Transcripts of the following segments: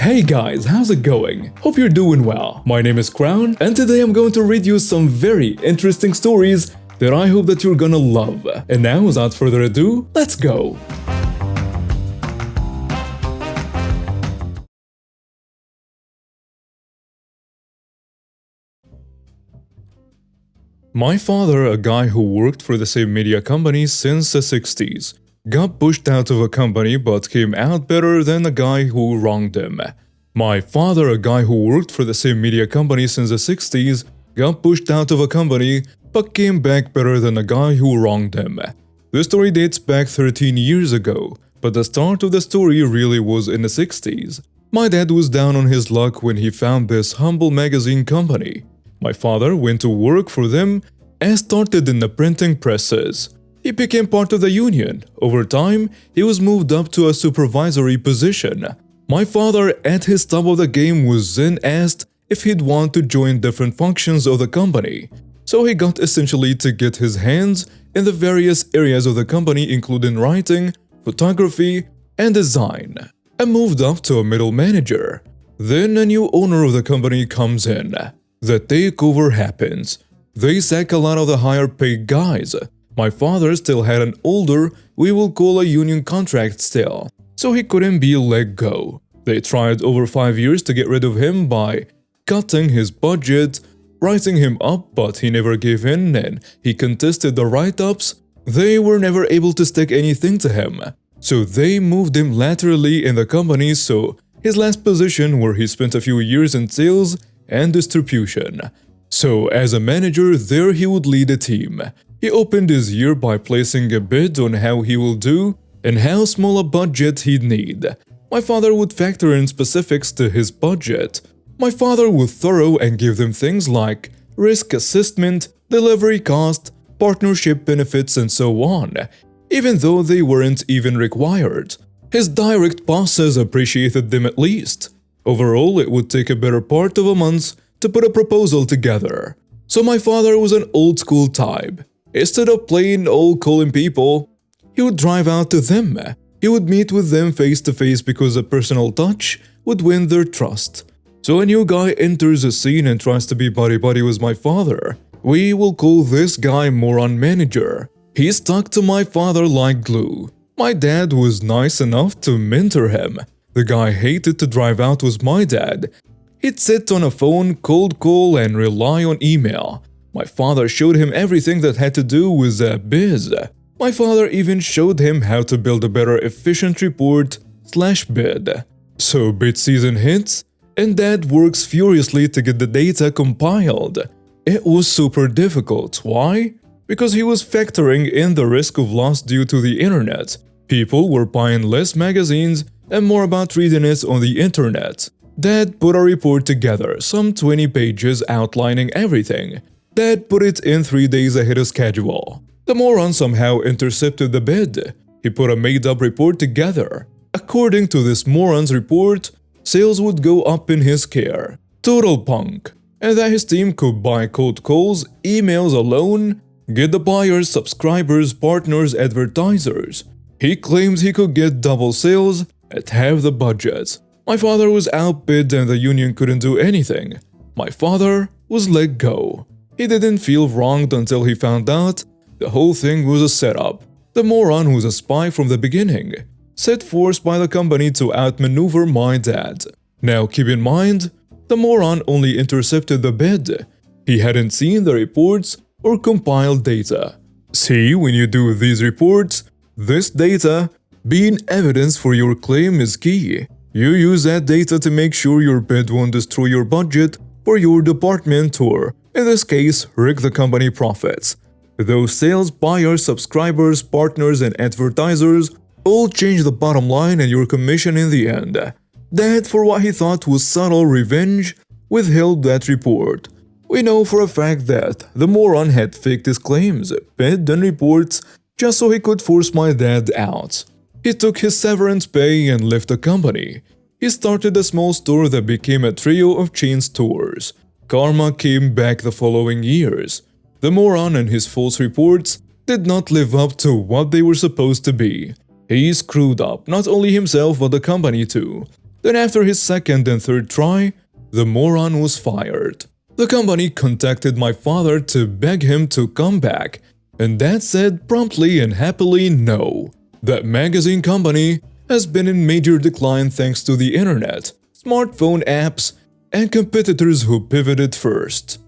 Hey guys, how's it going? Hope you're doing well. My name is Crown, and today I'm going to read you some very interesting stories that I hope that you're gonna love. And now, without further ado, let's go! My father, a guy who worked for the same media company since the 60s, got pushed out of a company but came out better than the guy who wronged him. My father, a guy who worked for the same media company since the 60s, got pushed out of a company but came back better than the guy who wronged him. The story dates back 13 years ago, but the start of the story really was in the 60s. My dad was down on his luck when he found this humble magazine company. My father went to work for them and started in the printing presses. He became part of the union. Over time, he was moved up to a supervisory position. My father, at his top of the game, was then asked if he'd want to join different functions of the company. So he got essentially to get his hands in the various areas of the company, including writing, photography, and design, and moved up to a middle manager. Then a new owner of the company comes in. The takeover happens. They sack a lot of the higher paid guys. My father still had an older, we will call a union contract still, so he couldn't be let go. They tried over 5 years to get rid of him by cutting his budget, writing him up, but he never gave in and he contested the write-ups. They were never able to stick anything to him, so they moved him laterally in the company, so his last position where he spent a few years in sales and distribution. So as a manager there he would lead a team. He opened his year by placing a bid on how he will do and how small a budget he'd need. My father would factor in specifics to his budget. My father would thorough and give them things like risk assessment, delivery cost, partnership benefits, and so on, even though they weren't even required. His direct bosses appreciated them at least. Overall, it would take a better part of a month to put a proposal together. So my father was an old school type. Instead of plain old calling people, he would drive out to them. He would meet with them face to face because a personal touch would win their trust. So a new guy enters the scene and tries to be buddy-buddy with my father. We will call this guy moron manager. He stuck to my father like glue. My dad was nice enough to mentor him. The guy hated to drive out with my dad. He'd sit on a phone, cold call, and rely on email. My father showed him everything that had to do with the biz. My father even showed him how to build a better efficient report/bid. So bid season hits, and Dad works furiously to get the data compiled. It was super difficult. Why? Because he was factoring in the risk of loss due to the internet. People were buying less magazines and more about reading it on the internet. Dad put a report together, some 20 pages outlining everything. Dad put it in 3 days ahead of schedule. The moron somehow intercepted the bid. He put a made-up report together. According to this moron's report, sales would go up in his care. Total punk. And that his team could buy cold calls, emails alone, get the buyers, subscribers, partners, advertisers. He claims he could get double sales at half the budget. My father was outbid and the union couldn't do anything. My father was let go. He didn't feel wronged until he found out the whole thing was a setup. The moron was a spy from the beginning, set forth by the company to outmaneuver my dad. Now keep in mind, the moron only intercepted the bid. He hadn't seen the reports or compiled data. See, when you do these reports, this data, being evidence for your claim, is key. You use that data to make sure your bid won't destroy your budget for your department or, in this case, wreck the company profits. Those sales, buyers, subscribers, partners, and advertisers all change the bottom line and your commission in the end. Dad, for what he thought was subtle revenge, withheld that report. We know for a fact that the moron had faked his claims, bid, and reports just so he could force my dad out. He took his severance pay and left the company. He started a small store that became a trio of chain stores. Karma came back the following years. The moron and his false reports did not live up to what they were supposed to be. He screwed up, not only himself but the company too. Then after his second and third try, the moron was fired. The company contacted my father to beg him to come back, and Dad said promptly and happily no. That magazine company has been in major decline thanks to the internet, smartphone apps, and competitors who pivoted first.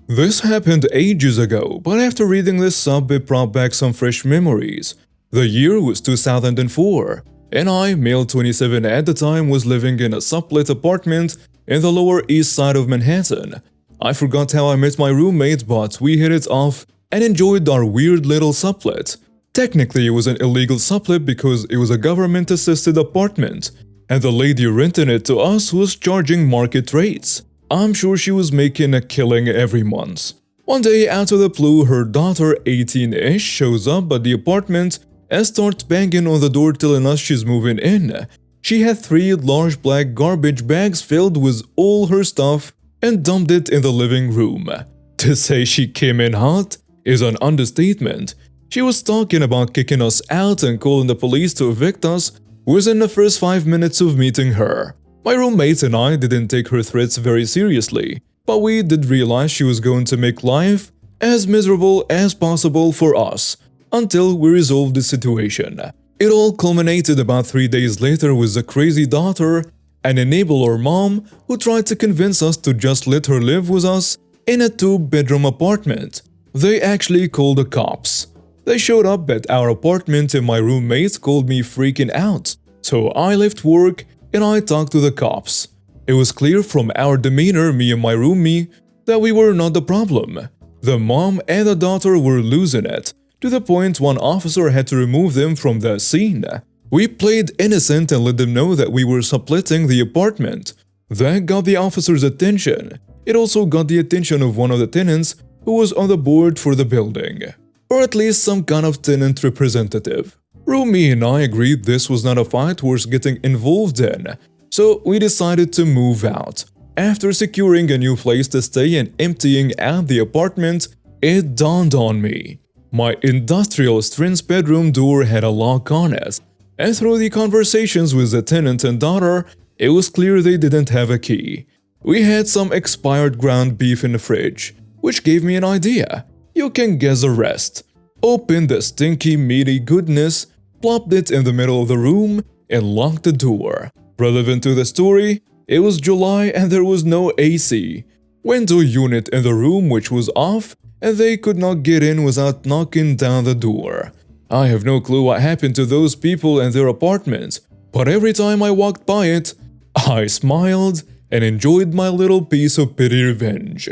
This happened ages ago, but after reading this sub, it brought back some fresh memories. The year was 2004, and I, male 27 at the time, was living in a sublet apartment in the Lower East Side of Manhattan. I forgot how I met my roommate, but we hit it off and enjoyed our weird little sublet. Technically, it was an illegal sublet because it was a government-assisted apartment, and the lady renting it to us was charging market rates. I'm sure she was making a killing every month. One day, out of the blue, her daughter, 18-ish, shows up at the apartment and starts banging on the door telling us she's moving in. She had 3 large black garbage bags filled with all her stuff and dumped it in the living room. To say she came in hot is an understatement. She was talking about kicking us out and calling the police to evict us within the first 5 minutes of meeting her. My roommate and I didn't take her threats very seriously, but we did realize she was going to make life as miserable as possible for us until we resolved the situation. It all culminated about 3 days later with a crazy daughter and enabler mom who tried to convince us to just let her live with us in a 2-bedroom apartment. They actually called the cops. They showed up at our apartment and my roommate called me freaking out. So I left work and I talked to the cops. It was clear from our demeanor, me and my roomie, that we were not the problem. The mom and the daughter were losing it, to the point one officer had to remove them from the scene. We played innocent and let them know that we were subletting the apartment. That got the officer's attention. It also got the attention of one of the tenants who was on the board for the building, or at least some kind of tenant representative. Roomie and I agreed this was not a fight worth getting involved in, so we decided to move out. After securing a new place to stay and emptying out the apartment, it dawned on me. My industrial strength bedroom door had a lock on it, and through the conversations with the tenant and daughter, it was clear they didn't have a key. We had some expired ground beef in the fridge, which gave me an idea. You can guess the rest. Opened the stinky meaty goodness, plopped it in the middle of the room, and locked the door. Relevant to the story, it was July and there was no AC. Window unit in the room which was off, and they could not get in without knocking down the door. I have no clue what happened to those people and their apartments, but every time I walked by it, I smiled and enjoyed my little piece of petty revenge.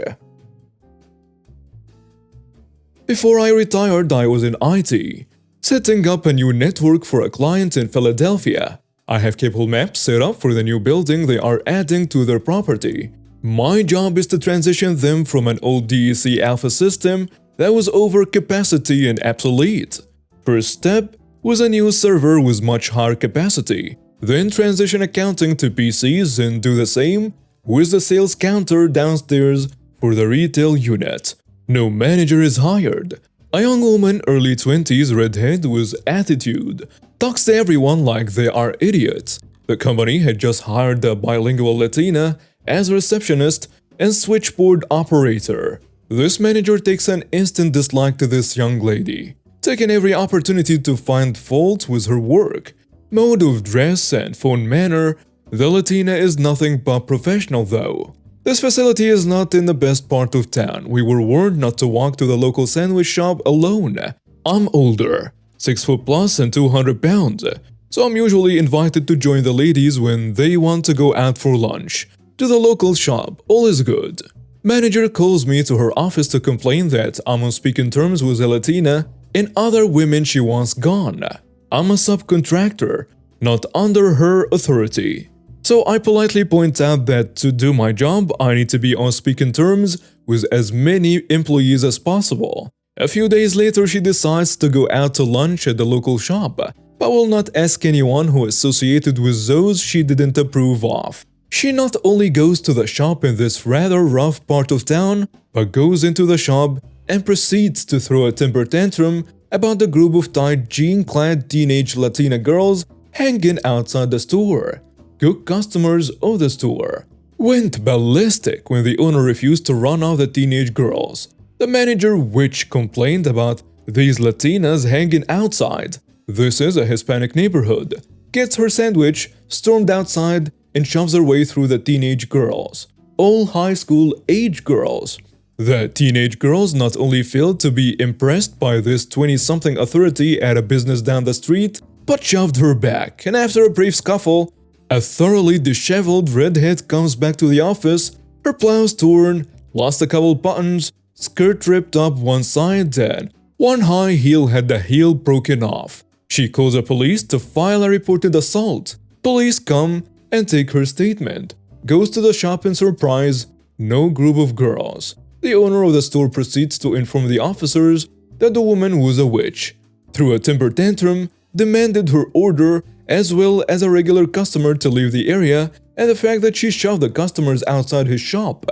Before I retired, I was in IT, setting up a new network for a client in Philadelphia. I have cable maps set up for the new building they are adding to their property. My job is to transition them from an old DEC alpha system that was over capacity and obsolete. First step was a new server with much higher capacity, then transition accounting to PCs and do the same with the sales counter downstairs for the retail unit. No manager is hired. A young woman, early 20s, redhead with attitude, talks to everyone like they are idiots. The company had just hired a bilingual Latina as receptionist and switchboard operator. This manager takes an instant dislike to this young lady, taking every opportunity to find fault with her work. Mode of dress and phone manner, the Latina is nothing but professional though. This facility is not in the best part of town. We were warned not to walk to the local sandwich shop alone. I'm older, 6 foot plus and 200 pounds, so I'm usually invited to join the ladies when they want to go out for lunch. To the local shop, all is good. Manager calls me to her office to complain that I'm on speaking terms with a Latina and other women she wants gone. I'm a subcontractor, not under her authority. So I politely point out that to do my job, I need to be on speaking terms with as many employees as possible. A few days later, she decides to go out to lunch at the local shop, but will not ask anyone who associated with those she didn't approve of. She not only goes to the shop in this rather rough part of town, but goes into the shop and proceeds to throw a temper tantrum about the group of tight jean-clad teenage Latina girls hanging outside the store. Cook customers of the store went ballistic when the owner refused to run off the teenage girls. The manager, which complained about these Latinas hanging outside, this is a Hispanic neighborhood, gets her sandwich, stormed outside, and shoves her way through the teenage girls, all high school age girls. The teenage girls not only failed to be impressed by this 20-something authority at a business down the street, but shoved her back, and after a brief scuffle, a thoroughly disheveled redhead comes back to the office, her blouse torn, lost a couple buttons, skirt ripped up one side, and one high heel had the heel broken off. She calls the police to file a reported assault. Police come and take her statement. Goes to the shop in surprise, no group of girls. The owner of the store proceeds to inform the officers that the woman was a witch. Through a temper tantrum, demanded her order as well as a regular customer to leave the area and the fact that she shoved the customers outside his shop.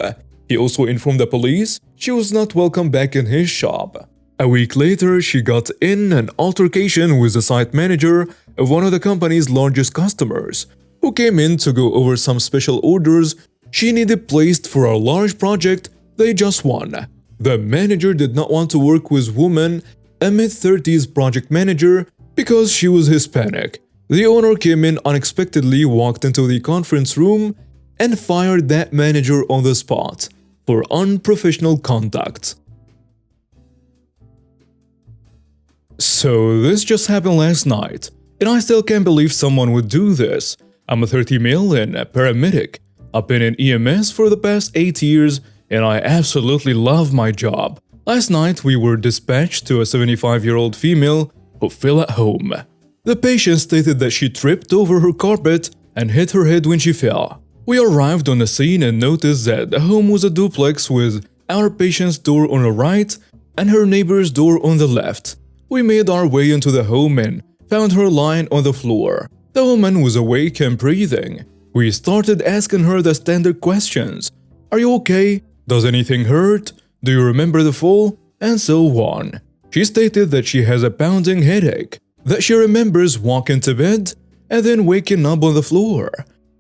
He also informed the police she was not welcome back in his shop. A week later, she got in an altercation with the site manager of one of the company's largest customers, who came in to go over some special orders she needed placed for a large project they just won. The manager did not want to work with woman, a mid-30s project manager, because she was Hispanic. The owner came in unexpectedly, walked into the conference room, and fired that manager on the spot for unprofessional conduct. So this just happened last night, and I still can't believe someone would do this. I'm a 30 male and a paramedic. I've been in EMS for the past 8 years, and I absolutely love my job. Last night we were dispatched to a 75-year-old female who fell at home. The patient stated that she tripped over her carpet and hit her head when she fell. We arrived on the scene and noticed that the home was a duplex with our patient's door on the right and her neighbor's door on the left. We made our way into the home and found her lying on the floor. The woman was awake and breathing. We started asking her the standard questions. Are you okay? Does anything hurt? Do you remember the fall? And so on. She stated that she has a pounding headache, that she remembers walking to bed and then waking up on the floor.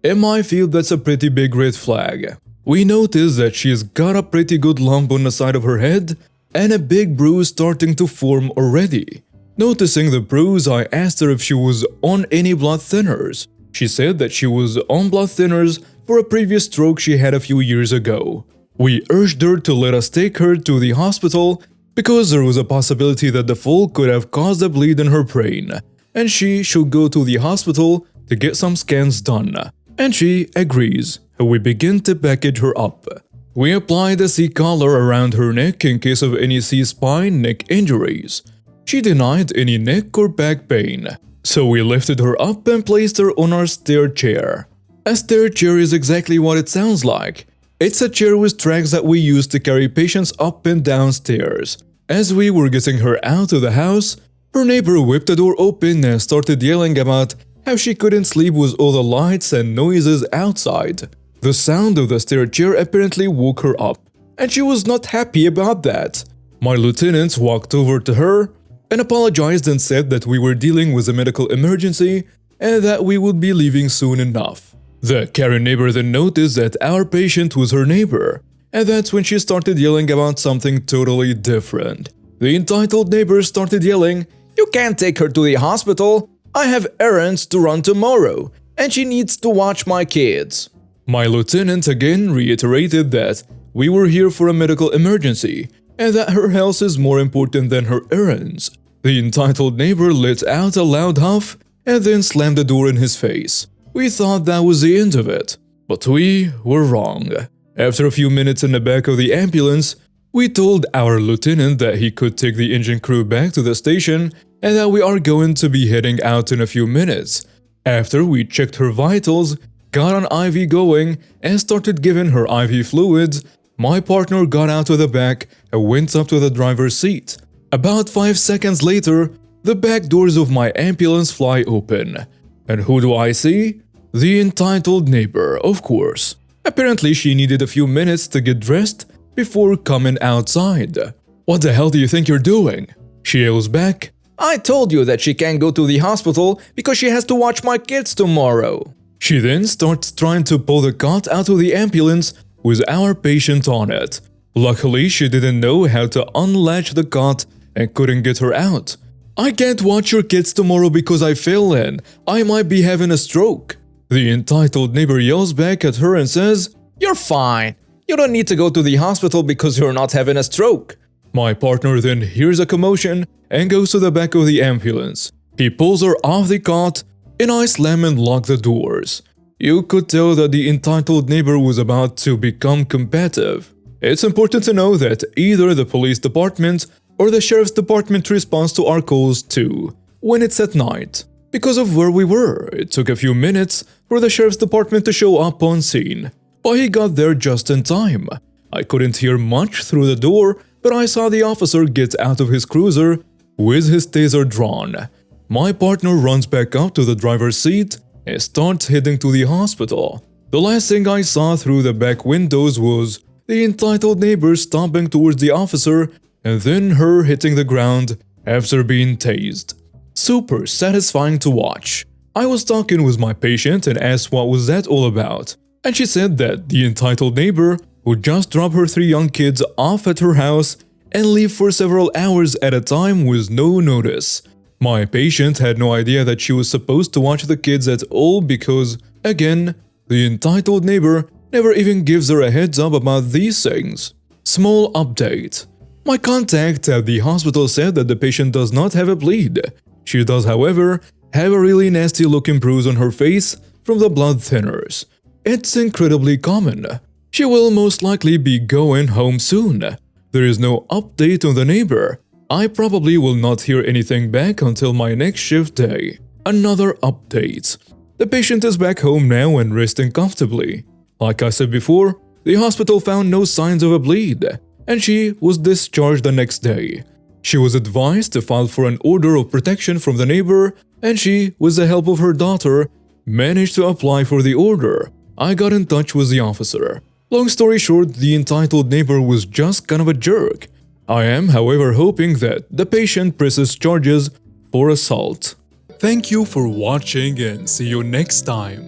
In my field, that's a pretty big red flag. We noticed that she's got a pretty good lump on the side of her head and a big bruise starting to form already. Noticing the bruise, I asked her if she was on any blood thinners. She said that she was on blood thinners for a previous stroke she had a few years ago. We urged her to let us take her to the hospital because there was a possibility that the fall could have caused a bleed in her brain, and she should go to the hospital to get some scans done. And she agrees. We begin to package her up. We applied a C-collar around her neck in case of any C-spine neck injuries. She denied any neck or back pain, so we lifted her up and placed her on our stair chair. A stair chair is exactly what it sounds like. It's a chair with tracks that we use to carry patients up and down stairs. As we were getting her out of the house, her neighbor whipped the door open and started yelling about how she couldn't sleep with all the lights and noises outside. The sound of the stair chair apparently woke her up, and she was not happy about that. My lieutenant walked over to her and apologized and said that we were dealing with a medical emergency and that we would be leaving soon enough. The caring neighbor then noticed that our patient was her neighbor, and that's when she started yelling about something totally different. The entitled neighbor started yelling, "You can't take her to the hospital! I have errands to run tomorrow, and she needs to watch my kids." My lieutenant again reiterated that we were here for a medical emergency, and that her health is more important than her errands. The entitled neighbor let out a loud huff and then slammed the door in his face. We thought that was the end of it, but we were wrong. After a few minutes in the back of the ambulance, we told our lieutenant that he could take the engine crew back to the station and that we are going to be heading out in a few minutes. After we checked her vitals, got an IV going, and started giving her IV fluids, my partner got out of the back and went up to the driver's seat. About 5 seconds later, the back doors of my ambulance fly open. And who do I see? The entitled neighbor, of course. Apparently she needed a few minutes to get dressed before coming outside. "What the hell do you think you're doing?" She yells back. I told you that she can't go to the hospital because she has to watch my kids tomorrow. She then starts trying to pull the cot out of the ambulance with our patient on it. Luckily, she didn't know how to unlatch the cot and couldn't get her out. I can't watch your kids tomorrow because I fell in. I might be having a stroke. The entitled neighbor yells back at her and says, You're fine. You don't need to go to the hospital because you're not having a stroke. My partner then hears a commotion and goes to the back of the ambulance. He pulls her off the cot and I slam and lock the doors. You could tell that the entitled neighbor was about to become combative. It's important to know that either the police department or the sheriff's department responds to our calls too, when it's at night. Because of where we were, it took a few minutes for the sheriff's department to show up on scene, but he got there just in time. I couldn't hear much through the door, but I saw the officer get out of his cruiser with his taser drawn. My partner runs back up to the driver's seat and starts heading to the hospital. The last thing I saw through the back windows was the entitled neighbor stomping towards the officer and then her hitting the ground after being tased. Super satisfying to watch. I was talking with my patient and asked what was that all about, and she said that the entitled neighbor would just drop her 3 young kids off at her house and leave for several hours at a time with no notice. My patient had no idea that she was supposed to watch the kids at all because, again, the entitled neighbor never even gives her a heads up about these things. Small update. My contact at the hospital said that the patient does not have a bleed. She does, however, have a really nasty looking bruise on her face from the blood thinners. It's incredibly common. She will most likely be going home soon. There is no update on the neighbor. I probably will not hear anything back until my next shift day. Another update. The patient is back home now and resting comfortably. Like I said before, the hospital found no signs of a bleed, and she was discharged the next day. She was advised to file for an order of protection from the neighbor, and she, with the help of her daughter, managed to apply for the order. I got in touch with the officer. Long story short, the entitled neighbor was just kind of a jerk. I am, however, hoping that the patient presses charges for assault. Thank you for watching and see you next time.